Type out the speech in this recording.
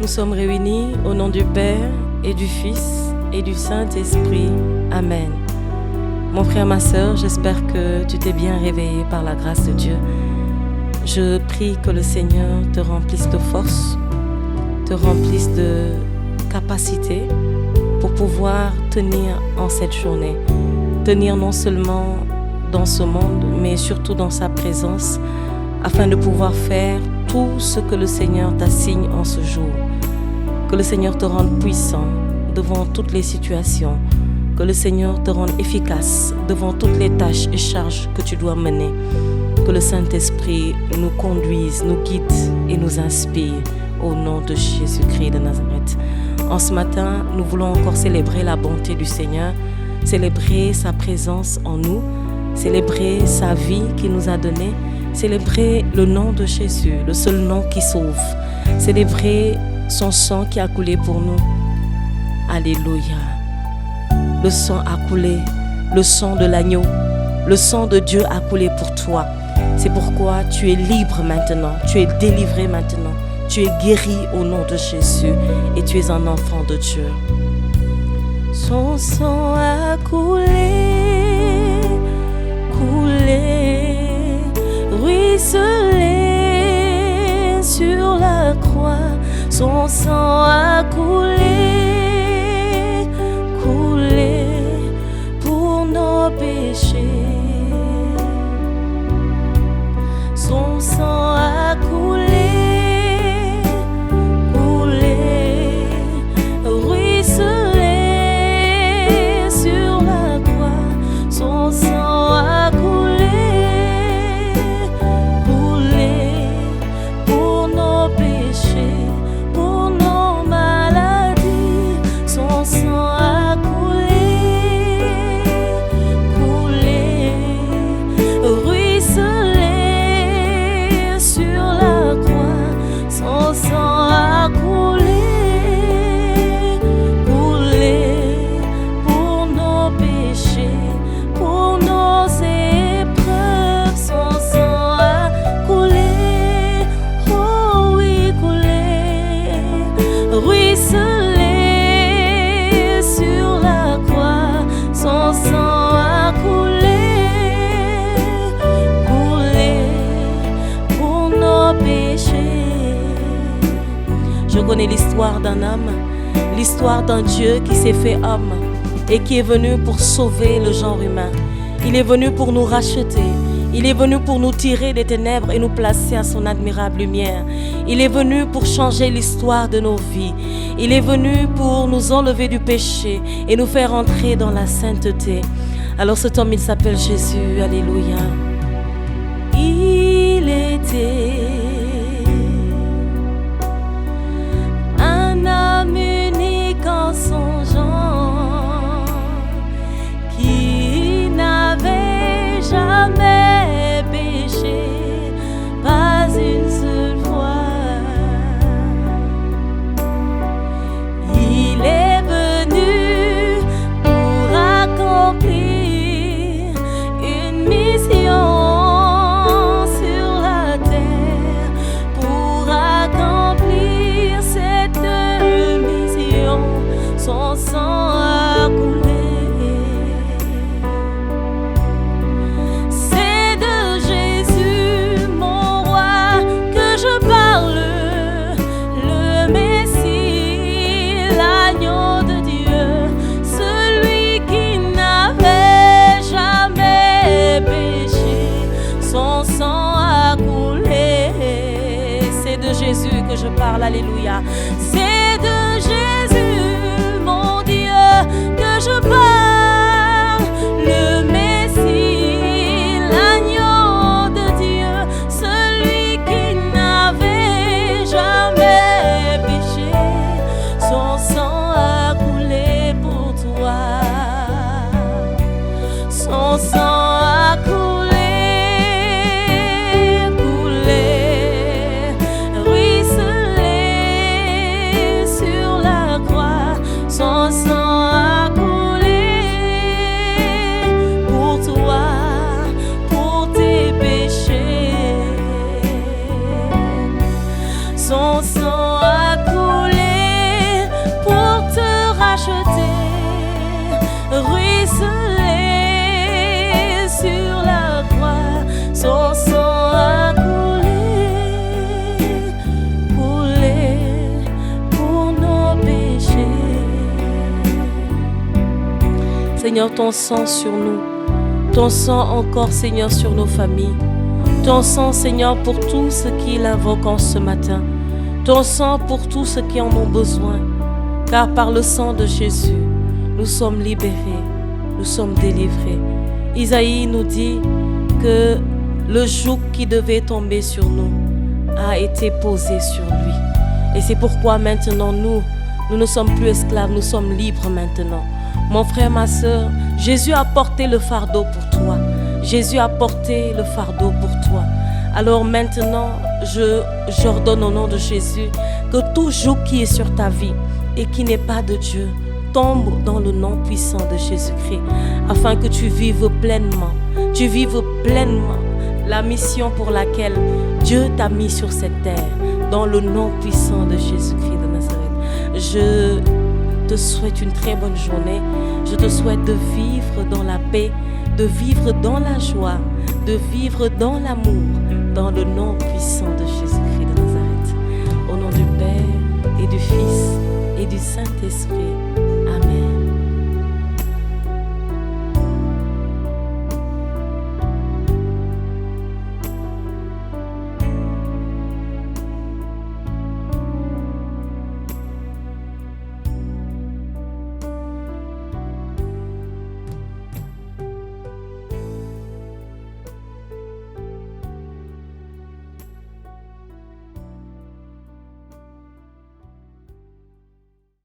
Nous sommes réunis au nom du Père et du Fils et du Saint-Esprit. Amen. Mon frère, ma sœur, j'espère que tu t'es bien réveillé par la grâce de Dieu. Je prie que le Seigneur te remplisse de force, te remplisse de capacité pour pouvoir tenir en cette journée. Tenir non seulement dans ce monde, mais surtout dans sa présence, afin de pouvoir faire tout ce que le Seigneur t'assigne en ce jour. Que le Seigneur te rende puissant devant toutes les situations. Que le Seigneur te rende efficace devant toutes les tâches et charges que tu dois mener. Que le Saint-Esprit nous conduise, nous guide et nous inspire au nom de Jésus-Christ de Nazareth. En ce matin, nous voulons encore célébrer la bonté du Seigneur, célébrer sa présence en nous, célébrer sa vie qu'il nous a donnée, célébrer le nom de Jésus, le seul nom qui sauve, célébrer son sang qui a coulé pour nous. Alléluia. Le sang a coulé, le sang de l'agneau, le sang de Dieu a coulé pour toi. C'est pourquoi tu es libre maintenant, tu es délivré maintenant, tu es guéri au nom de Jésus et tu es un enfant de Dieu. Son sang a coulé, coulé, ruisselé sur la croix. Son sang a coulé, coulé pour nos péchés. Son sang a coulé, coulé, ruisselé sur la croix. Son sang a coulé, coulé pour nos péchés. Pour nos maladies, son sang a coulé, coulé, ruisselé sur la croix. Son sang a coulé, coulé pour nos péchés, pour nos épreuves. Son sang a coulé, oh oui, coulé, ruisselé sur la croix. Son sang a coulé, coulé pour nos péchés. Je connais l'histoire d'un homme, l'histoire d'un Dieu qui s'est fait homme et qui est venu pour sauver le genre humain. Il est venu pour nous racheter. Il est venu pour nous tirer des ténèbres et nous placer à son admirable lumière. Il est venu pour changer l'histoire de nos vies. Il est venu pour nous enlever du péché et nous faire entrer dans la sainteté. Alors cet homme, il s'appelle Jésus. Alléluia. Il était un homme unique en son genre qui n'avait jamais péché, pas une seule fois. Il est venu pour accomplir une mission sur la terre, pour accomplir cette mission. Son sang a coulé. Jésus que je parle, alléluia. C'est de Jésus, mon Dieu, que je parle, le Messie, l'agneau de Dieu, celui qui n'avait jamais péché. Son sang a coulé pour toi. Son sang a coulé. Seigneur, ton sang sur nous. Ton sang encore, Seigneur, sur nos familles. Ton sang, Seigneur, pour tous ceux qui l'invoquent en ce matin. Ton sang pour tous ceux qui en ont besoin. Car par le sang de Jésus, nous sommes libérés, nous sommes délivrés. Isaïe nous dit que le joug qui devait tomber sur nous a été posé sur lui. Et c'est pourquoi maintenant nous ne sommes plus esclaves, nous sommes libres maintenant. Mon frère, ma soeur, Jésus a porté le fardeau pour toi. Jésus a porté le fardeau pour toi. Alors maintenant, j'ordonne au nom de Jésus que tout joug qui est sur ta vie et qui n'est pas de Dieu tombe dans le nom puissant de Jésus-Christ, afin que tu vives pleinement la mission pour laquelle Dieu t'a mis sur cette terre, dans le nom puissant de Jésus-Christ de Nazareth. Je te souhaite une très bonne journée. Je te souhaite de vivre dans la paix, de vivre dans la joie, de vivre dans l'amour, dans le nom puissant de Jésus-Christ de Nazareth. Au nom du Père et du Fils et du Saint-Esprit.